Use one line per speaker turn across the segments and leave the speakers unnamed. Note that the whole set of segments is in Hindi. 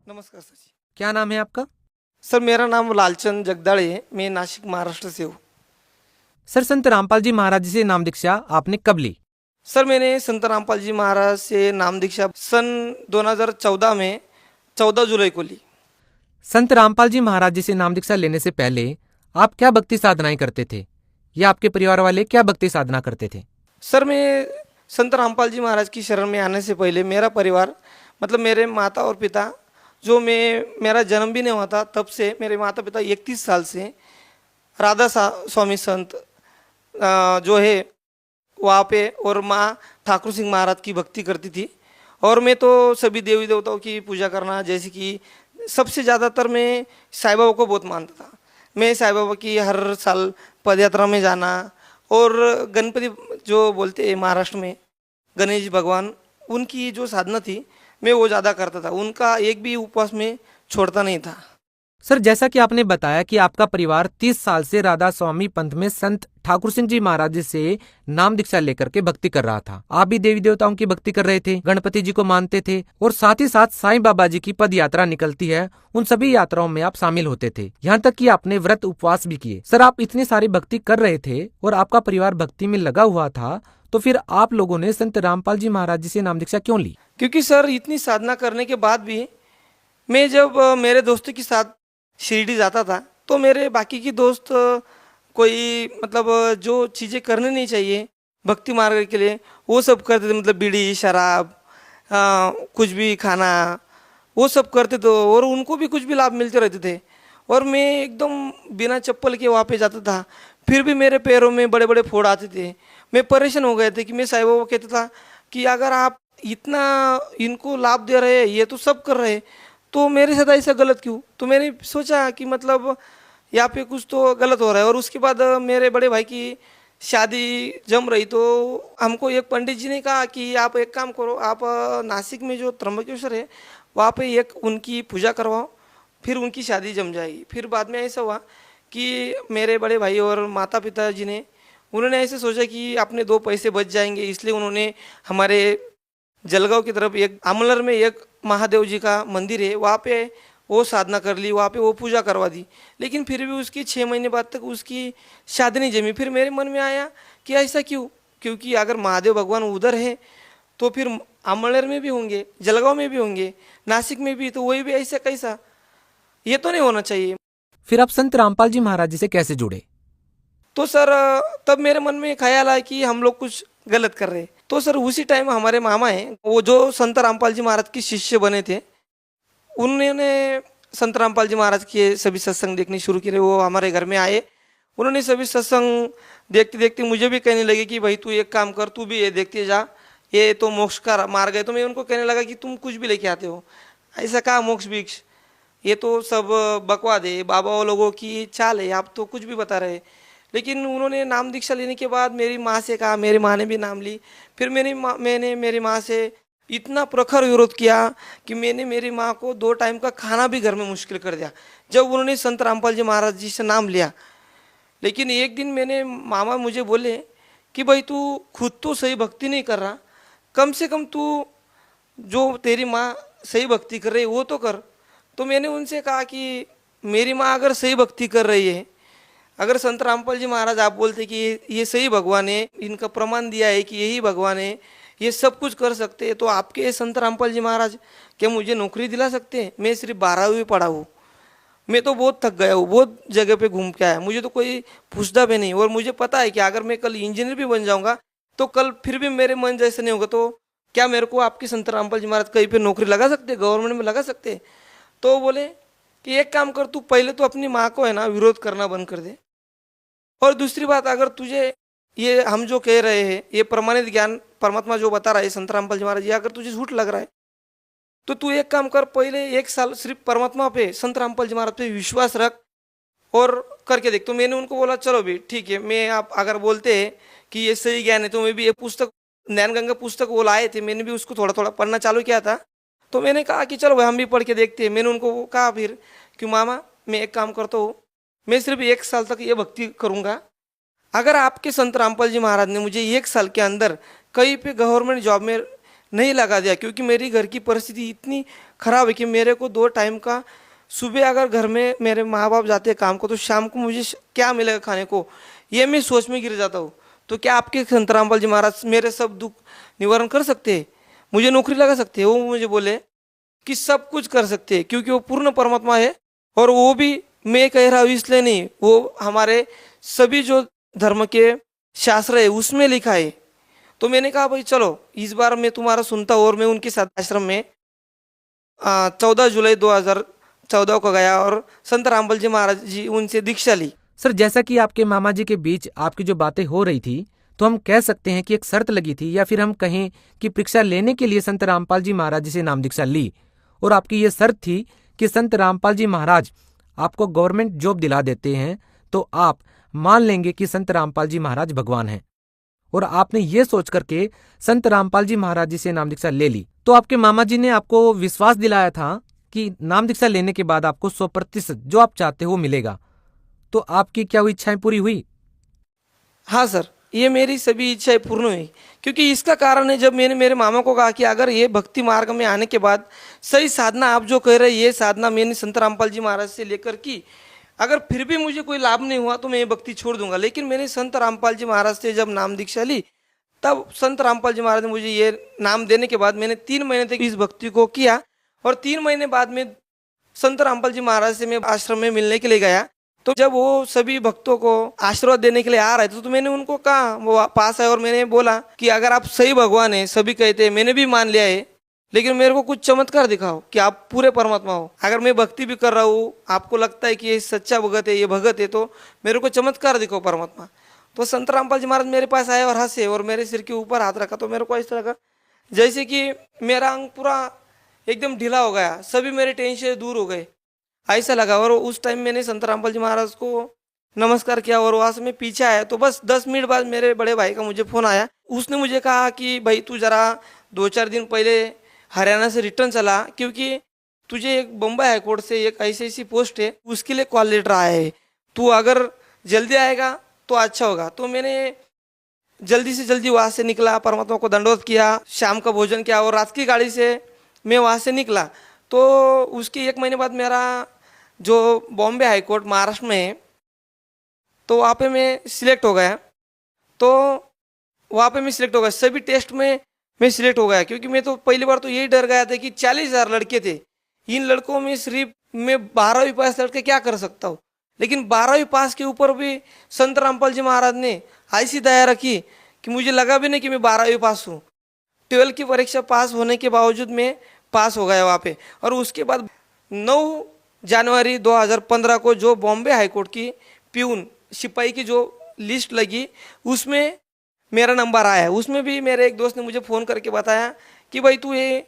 नमस्कार सर जी।
क्या नाम है आपका?
सर मेरा नाम लालचंद जगदाळे है, मैं नासिक महाराष्ट्र से हूँ।
सर, संत रामपाल जी महाराज जी से नाम दीक्षा आपने कब ली?
सर मैंने संत रामपाल जी महाराज से नाम दीक्षा सन 2014 में 14 जुलाई को ली।
संत रामपाल जी महाराज जी से नाम दीक्षा लेने से पहले आप क्या भक्ति साधनाएं करते थे, या आपके परिवार वाले क्या भक्ति साधना करते थे?
सर मैं संत रामपाल जी महाराज की शरण में आने से पहले मेरा परिवार मतलब मेरे माता और पिता जो मेरा जन्म भी नहीं हुआ था तब से मेरे माता पिता 31 साल से स्वामी संत जो है वहाँ पे और माँ ठाकुर सिंह महाराज की भक्ति करती थी। और मैं तो सभी देवी देवताओं की पूजा करना, जैसे कि सबसे ज़्यादातर मैं साईं बाबा को बहुत मानता था। मैं साईं बाबा की हर साल पद यात्रा में जाना और गणपति जो बोलते हैं महाराष्ट्र में गणेश जी भगवान, उनकी जो साधना थी मैं वो ज़्यादा करता था। उनका एक भी उपवास में छोड़ता नहीं था।
सर, जैसा कि आपने बताया कि आपका परिवार 30 साल से राधा स्वामी पंथ में संत ठाकुर सिंह जी महाराज जी से नाम दीक्षा लेकर के भक्ति कर रहा था। आप भी देवी देवताओं की भक्ति कर रहे थे, गणपति जी को मानते थे और साथ ही साथ साईं बाबा जी की पद यात्रा निकलती है, उन सभी यात्राओं में आप शामिल होते थे। यहाँ तक कि आपने व्रत उपवास भी किए। सर, आप इतनी सारी भक्ति कर रहे थे और आपका परिवार भक्ति में लगा हुआ था, तो फिर आप लोगों ने संत रामपाल जी महाराज जी से नाम दीक्षा क्यों ली?
क्योंकि सर इतनी साधना करने के बाद भी मैं जब मेरे दोस्तों के साथ शिरडी जाता था तो मेरे बाकी के दोस्त कोई मतलब जो चीज़ें करनी नहीं चाहिए भक्ति मार्ग के लिए वो सब करते थे। मतलब बीड़ी शराब कुछ भी खाना वो सब करते थे और उनको भी कुछ भी लाभ मिलते रहते थे। और मैं एकदम बिना चप्पल के वहाँ पे जाता था, फिर भी मेरे पैरों में बड़े बड़े फोड़ आते थे। मैं परेशान हो गए थे कि मैं साईं बाबा को कहता था कि अगर आप इतना इनको लाभ दे रहे हैं, ये तो सब कर रहे हैं, तो मेरे साथ ऐसा गलत क्यों? तो मैंने सोचा कि मतलब यहाँ पे कुछ तो गलत हो रहा है। और उसके बाद मेरे बड़े भाई की शादी जम रही तो हमको एक पंडित जी ने कहा कि आप एक काम करो, आप नासिक में जो त्र्यंबकेश्वर है वहाँ पे एक उनकी पूजा करवाओ, फिर उनकी शादी जम जाएगी। फिर बाद में ऐसा हुआ कि मेरे बड़े भाई और माता पिता जी ने उन्होंने ऐसे सोचा कि अपने दो पैसे बच जाएंगे, इसलिए उन्होंने हमारे जलगांव की तरफ एक आमलर में एक महादेव जी का मंदिर है वहाँ पे वो साधना कर ली, वहाँ पे वो पूजा करवा दी। लेकिन फिर भी उसकी 6 महीने बाद तक उसकी शादी नहीं जमी। फिर मेरे मन में आया कि ऐसा क्यों? क्योंकि अगर महादेव भगवान उधर है तो फिर आमलर में भी होंगे, जलगांव में भी होंगे, नासिक में भी, तो वही भी ऐसा कैसा? ये तो नहीं होना चाहिए।
फिर आप संत रामपाल जी महाराज जी से कैसे जुड़े?
तो सर तब मेरे मन में ख्याल आया कि हम लोग कुछ गलत कर रहे हैं। तो सर उसी टाइम हमारे मामा हैं वो जो संत रामपाल जी महाराज के शिष्य बने थे, उन्होंने संत रामपाल जी महाराज के सभी सत्संग देखने शुरू किए। वो हमारे घर में आए, उन्होंने सभी सत्संग देखते देखते मुझे भी कहने लगे कि भाई तू एक काम कर, तू भी ये देखते जा, ये तो मोक्ष का मार्ग है। तो मैं उनको कहने लगा कि तुम कुछ भी लेके आते हो, ऐसा कहा मोक्ष भिक्ष, ये तो सब बकवाद है, बाबा लोगों की चाल है, आप तो कुछ भी बता रहे। लेकिन उन्होंने नाम दीक्षा लेने के बाद मेरी माँ से कहा, मेरी माँ ने भी नाम ली। फिर मैंने मेरी माँ से इतना प्रखर विरोध किया कि मैंने मेरी माँ को 2 टाइम का खाना भी घर में मुश्किल कर दिया जब उन्होंने संत रामपाल जी महाराज जी से नाम लिया। लेकिन एक दिन मैंने मामा मुझे बोले कि भाई तू खुद तो सही भक्ति नहीं कर रहा, कम से कम तू जो तेरी माँ सही भक्ति कर रही है वो तो कर। तो मैंने उनसे कहा कि मेरी माँ अगर सही भक्ति कर रही है, अगर संत रामपाल जी महाराज आप बोलते कि ये सही भगवान है, इनका प्रमाण दिया है कि यही भगवान है, ये सब कुछ कर सकते हैं, तो आपके संत रामपाल जी महाराज क्या मुझे नौकरी दिला सकते हैं? मैं सिर्फ 12वीं पढ़ा हूँ, मैं तो बहुत थक गया हूँ, बहुत जगह पे घूम के आया, मुझे तो कोई पूछता भी नहीं। और मुझे पता है कि अगर मैं कल इंजीनियर भी बन जाऊँगा तो कल फिर भी मेरे मन जैसे नहीं होगा, तो क्या मेरे को आपके संत रामपाल जी महाराज कहीं पर नौकरी लगा सकते, गवर्नमेंट में लगा सकते? तो बोले कि एक काम कर, तू पहले तो अपनी माँ को है ना विरोध करना बंद कर दे, और दूसरी बात, अगर तुझे ये हम जो कह रहे हैं ये प्रमाणित ज्ञान परमात्मा जो बता रहा है संत रामपाल जी महाराज, ये अगर तुझे झूठ लग रहा है तो तू एक काम कर, पहले 1 साल सिर्फ परमात्मा पे संत रामपाल जी महाराज पे विश्वास रख और करके देख। तो मैंने उनको बोला चलो भी ठीक है, मैं आप अगर बोलते हैं कि ये सही ज्ञान है तो मैं भी ये पुस्तक ज्ञान गंगा पुस्तक वो लाए थे, मैंने भी उसको थोड़ा थोड़ा पढ़ना चालू किया था। तो मैंने कहा कि चलो भाई हम भी पढ़ के देखते हैं। मैंने उनको कहा फिर कि मामा मैं एक काम करता हूँ, मैं सिर्फ 1 साल तक ये भक्ति करूँगा, अगर आपके संत रामपाल जी महाराज ने मुझे 1 साल के अंदर कहीं पे गवर्नमेंट जॉब में नहीं लगा दिया, क्योंकि मेरी घर की परिस्थिति इतनी खराब है कि मेरे को 2 टाइम का, सुबह अगर घर में मेरे माँ बाप जाते हैं काम को तो शाम को मुझे क्या मिलेगा खाने को, ये मैं सोच में गिर जाता हूँ। तो क्या आपके संत रामपाल जी महाराज मेरे सब दुख निवारण कर सकते हैं, मुझे नौकरी लगा सकते हैं? वो मुझे बोले कि सब कुछ कर सकते हैं, क्योंकि वो पूर्ण परमात्मा है। और वो भी मैं कह रहा हूँ इसलिए नहीं, वो हमारे सभी जो धर्म के शास्त्र है उसमें लिखा है। तो मैंने कहा भाई चलो इस बार मैं तुम्हारा सुनता हूँ, और मैं उनके साथ आश्रम में 14 जुलाई 2014 को गया और संत रामपाल जी महाराज जी उनसे दीक्षा ली।
सर, जैसा कि आपके मामा जी के बीच आपकी जो बातें हो रही थी, तो हम कह सकते हैं कि एक शर्त लगी थी, या फिर हम कहें कि परीक्षा लेने के लिए संत रामपाल जी महाराज जी से नाम दीक्षा ली, और आपकी ये शर्त थी कि संत रामपाल जी महाराज आपको गवर्नमेंट जॉब दिला देते हैं तो आप मान लेंगे कि संत रामपाल जी महाराज भगवान हैं, और आपने ये सोच करके संत रामपाल जी महाराज जी से नाम दीक्षा ले ली। तो आपके मामा जी ने आपको विश्वास दिलाया था कि नाम दीक्षा लेने के बाद आपको 100% जो आप चाहते हो मिलेगा। तो आपकी क्या वो इच्छाएं पूरी हुई?
हाँ सर, ये मेरी सभी इच्छाएं पूर्ण हुई, क्योंकि इसका कारण है जब मैंने मेरे मामा को कहा कि अगर ये भक्ति मार्ग में आने के बाद सही साधना आप जो कह रहे हैं, ये साधना मैंने संत रामपाल जी महाराज से लेकर की, अगर फिर भी मुझे कोई लाभ नहीं हुआ तो मैं ये भक्ति छोड़ दूंगा। लेकिन मैंने संत रामपाल जी महाराज से जब नाम दीक्षा ली, तब संत रामपाल जी महाराज ने मुझे ये नाम देने के बाद मैंने 3 महीने तक इस भक्ति को किया, और 3 महीने बाद में संत रामपाल जी महाराज से मैं आश्रम में मिलने के लिए गया। तो जब वो सभी भक्तों को आशीर्वाद देने के लिए आ रहे थे तो मैंने उनको कहा, वो पास आए और मैंने बोला कि अगर आप सही भगवान है, सभी कहते हैं, मैंने भी मान लिया है, लेकिन मेरे को कुछ चमत्कार दिखाओ कि आप पूरे परमात्मा हो। अगर मैं भक्ति भी कर रहा हूँ, आपको लगता है कि ये सच्चा भगत है, ये भगत है, तो मेरे को चमत्कार दिखाओ परमात्मा। तो संत रामपाल जी महाराज मेरे पास आए और हंसे और मेरे सिर के ऊपर हाथ रखा, तो मेरे को इस तरह का जैसे कि मेरा अंग पूरा एकदम ढीला हो गया, सभी मेरे टेंशन दूर हो गए, ऐसा लगा। और उस टाइम मैंने संत रामपाल जी महाराज को नमस्कार किया और वहाँ से मैं पीछे आया। तो बस 10 मिनट बाद मेरे बड़े भाई का मुझे फ़ोन आया, उसने मुझे कहा कि भाई तू ज़रा 2-4 दिन पहले हरियाणा से रिटर्न चला, क्योंकि तुझे एक बम्बई हाईकोर्ट से एक ऐसी पोस्ट है, उसके लिए कॉल लेटर आया है, तू अगर जल्दी आएगा तो अच्छा होगा। तो मैंने जल्दी से जल्दी वहाँ से निकला, परमात्मा को दंडवत किया, शाम का भोजन किया और रात की गाड़ी से मैं वहाँ से निकला। तो उसके 1 महीने बाद मेरा जो बॉम्बे हाईकोर्ट महाराष्ट्र में है, तो वहाँ पे मैं सिलेक्ट हो गया। तो वहाँ पे मैं सिलेक्ट हो गया, सभी टेस्ट में मैं सिलेक्ट हो गया, क्योंकि मैं तो पहली बार तो यही डर गया था कि 40,000 लड़के थे, इन लड़कों में सिर्फ मैं 12वीं पास लड़के क्या कर सकता हूँ। लेकिन 12वीं पास के ऊपर भी संत रामपाल जी महाराज ने ऐसी दया रखी कि मुझे लगा भी नहीं कि मैं 12वीं पास हूँ। 12 की परीक्षा पास होने के बावजूद मैं पास हो गया वहाँ पे। और उसके बाद 9 जनवरी 2015 को जो बॉम्बे हाईकोर्ट की प्यून सिपाही की जो लिस्ट लगी, उसमें मेरा नंबर आया। उसमें भी मेरे एक दोस्त ने मुझे फ़ोन करके बताया कि भाई तू ये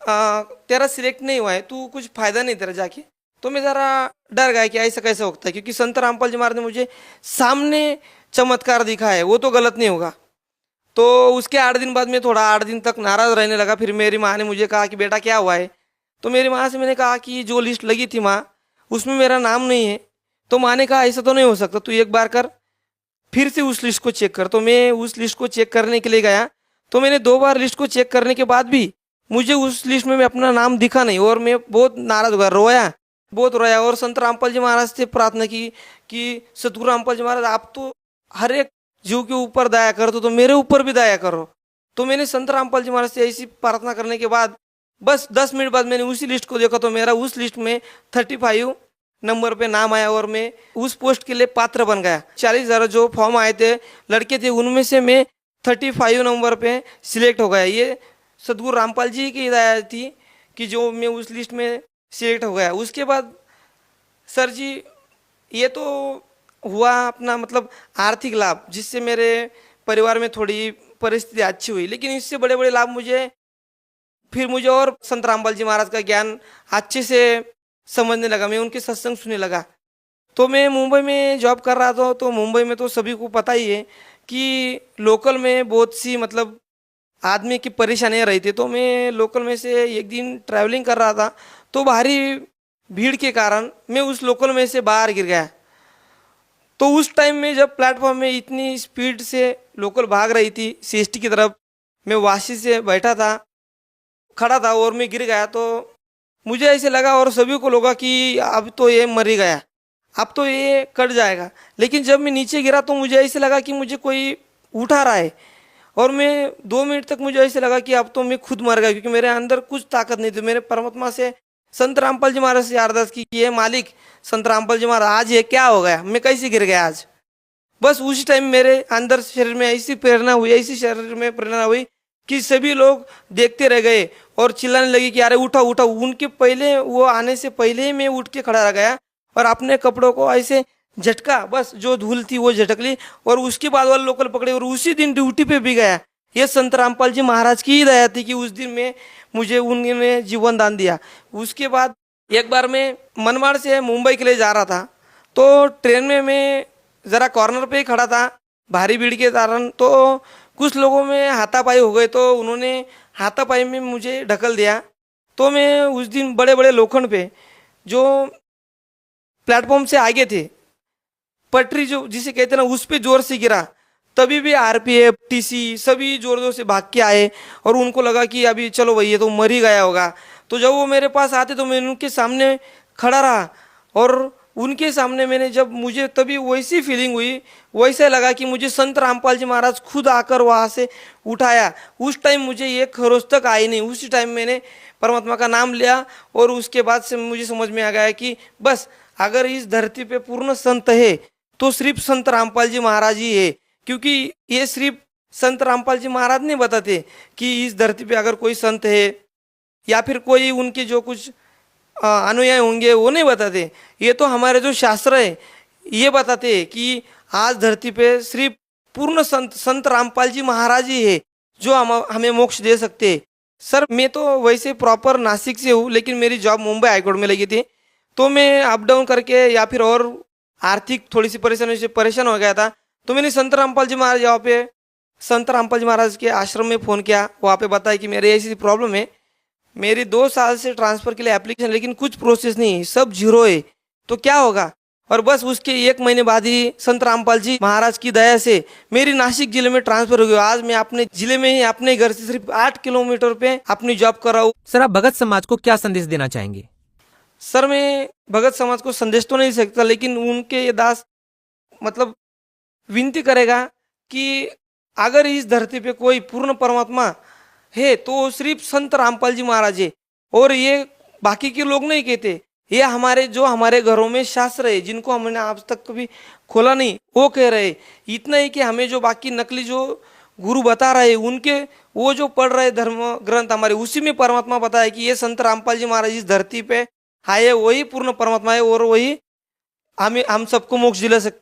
तेरा सिलेक्ट नहीं हुआ है, तू कुछ फ़ायदा नहीं तेरा जाके। तो मैं ज़रा डर गया कि ऐसा कैसे होता है, क्योंकि संत रामपाल जी महाराज ने मुझे सामने चमत्कार दिखा है, वो तो गलत नहीं होगा। तो उसके 8 दिन बाद मैं थोड़ा 8 दिन तक नाराज़ रहने लगा। फिर मेरी माँ ने मुझे कहा कि बेटा क्या हुआ है। तो मेरी माँ से मैंने कहा कि जो लिस्ट लगी थी माँ, उसमें मेरा नाम नहीं है। तो माँ ने कहा ऐसा तो नहीं हो सकता, तू एक बार कर, फिर से उस लिस्ट को चेक कर। तो मैं उस लिस्ट को चेक करने के लिए गया। तो मैंने 2 बार लिस्ट को चेक करने के बाद भी मुझे उस लिस्ट में अपना नाम दिखा नहीं, और मैं बहुत नाराज़ हो गया, बहुत रोया। और संत रामपाल जी महाराज से प्रार्थना की कि सतगुरु रामपाल जी महाराज, आप तो हर एक जीव के ऊपर दया करो, तो मेरे ऊपर भी दया करो। तो मैंने संत रामपाल जी महाराज से ऐसी प्रार्थना करने के बाद बस 10 मिनट बाद मैंने उसी लिस्ट को देखा, तो मेरा उस लिस्ट में 35 नंबर पे नाम आया और मैं उस पोस्ट के लिए पात्र बन गया। 40,000 जो फॉर्म आए थे लड़के थे, उनमें से मैं 35 नंबर पे सिलेक्ट हो गया। ये सतगुरु रामपाल जी की हिदायत थी कि जो मैं उस लिस्ट में सिलेक्ट हो गया। उसके बाद सर जी ये तो हुआ अपना मतलब आर्थिक लाभ, जिससे मेरे परिवार में थोड़ी परिस्थिति अच्छी हुई। लेकिन इससे बड़े बड़े लाभ मुझे और संत रामपाल जी महाराज का ज्ञान अच्छे से समझने लगा, मैं उनके सत्संग सुनने लगा। तो मैं मुंबई में जॉब कर रहा था। तो मुंबई में तो सभी को पता ही है कि लोकल में बहुत सी मतलब आदमी की परेशानियाँ रही थी। तो मैं लोकल में से एक दिन ट्रैवलिंग कर रहा था, तो भारी भीड़ के कारण मैं उस लोकल में से बाहर गिर गया। तो उस टाइम में जब प्लेटफॉर्म में इतनी स्पीड से लोकल भाग रही थी CST की तरफ, मैं वाशी से बैठा था, खड़ा था और मैं गिर गया, तो मुझे ऐसे लगा और सभी को लगा कि अब तो ये मर ही गया, अब तो ये कट जाएगा। लेकिन जब मैं नीचे गिरा तो मुझे ऐसे लगा कि मुझे कोई उठा रहा है, और मैं 2 मिनट तक मुझे ऐसे लगा कि अब तो मैं खुद मर गया, क्योंकि मेरे अंदर कुछ ताकत नहीं थी। मैंने परमात्मा से, संत रामपाल जी महाराज से अरदास की कि ये मालिक संत रामपाल जी महाराज, आज ये क्या हो गया, मैं कैसे गिर गया आज। बस उसी टाइम मेरे अंदर शरीर में ऐसी प्रेरणा हुई, ऐसी शरीर में प्रेरणा हुई कि सभी लोग देखते रह गए और चिल्लाने लगे कि अरे उठा उठा। उनके पहले, वो आने से पहले ही मैं उठ के खड़ा रह गया और अपने कपड़ों को ऐसे झटका, बस जो धूल थी वो झटक ली, और उसके बाद वाले लोकल पकड़े और उसी दिन ड्यूटी पे भी गया। ये संत रामपाल जी महाराज की ही दया थी कि उस दिन में मुझे उन्होंने जीवन दान दिया। उसके बाद एक बार मैं मनमाड़ से मुंबई के लिए जा रहा था, तो ट्रेन में मैं ज़रा कॉर्नर पे ही खड़ा था भारी भीड़ के कारण, तो कुछ लोगों में हाथापाई हो गए, तो उन्होंने हाथापाई में मुझे ढकल दिया। तो मैं उस दिन बड़े बड़े लोखंड पे जो प्लेटफॉर्म से आगे थे, पटरी जो जिसे कहते हैं ना, उस पे जोर से गिरा। तभी भी आरपीएफ, टीसी सभी जोर जोर से भाग के आए और उनको लगा कि अभी चलो भाई ये तो मर ही गया होगा। तो जब वो मेरे पास आते तो मैं उनके सामने खड़ा रहा, और उनके सामने मैंने, जब मुझे तभी वैसी फीलिंग हुई, वैसे लगा कि मुझे संत रामपाल जी महाराज खुद आकर वहाँ से उठाया। उस टाइम मुझे ये खरोच तक आई नहीं, उसी टाइम मैंने परमात्मा का नाम लिया, और उसके बाद से मुझे समझ में आ गया कि बस अगर इस धरती पे पूर्ण संत है तो सिर्फ संत रामपाल जी महाराज ही है। क्योंकि ये सिर्फ संत रामपाल जी महाराज नहीं बताते कि इस धरती पे अगर कोई संत है या फिर कोई उनके जो कुछ अनुयायी होंगे वो नहीं बताते, ये तो हमारे जो शास्त्र है ये बताते हैं कि आज धरती पे सिर्फ पूर्ण संत रामपाल जी महाराज ही है जो हमें मोक्ष दे सकते हैं। सर मैं तो वैसे प्रॉपर नासिक से हूँ, लेकिन मेरी जॉब मुंबई हाईकोर्ट में लगी थी, तो मैं अप डाउन करके या फिर और आर्थिक थोड़ी सी परेशानी से परेशान हो गया था। तो मैंने संत रामपाल जी महाराज, यहाँ पे संत रामपाल जी महाराज के आश्रम में फ़ोन किया, वहाँ पे बताया कि मेरी ऐसी प्रॉब्लम है, मेरी 2 साल से ट्रांसफ़र के लिए एप्लीकेशन, लेकिन कुछ प्रोसेस नहीं, सब जीरो है, तो क्या होगा। और बस उसके 1 महीने बाद ही संत रामपाल जी महाराज की दया से मेरी नासिक जिले में ट्रांसफ़र हो गई। आज मैं अपने जिले में ही अपने घर से सिर्फ 8 किलोमीटर पे अपनी जॉब कर रहा हूँ।
सर आप भगत समाज को क्या संदेश देना चाहेंगे?
सर मैं भगत समाज को संदेश तो नहीं सकता, लेकिन उनके ये दास मतलब विनती करेगा कि अगर इस धरती पे कोई पूर्ण परमात्मा है तो सिर्फ संत रामपाल जी महाराज है, और ये बाकी के लोग नहीं कहते, ये हमारे घरों में शास्त्र है जिनको हमने आज तक कभी खोला नहीं, वो कह रहे। इतना ही कि हमें जो बाकी नकली जो गुरु बता रहे उनके, वो जो पढ़ रहे धर्म ग्रंथ हमारे, उसी में परमात्मा बताया कि ये संत रामपाल जी महाराज इस धरती पे आए, वही पूर्ण परमात्मा है और वही हम सबको मोक्ष दिला सकते।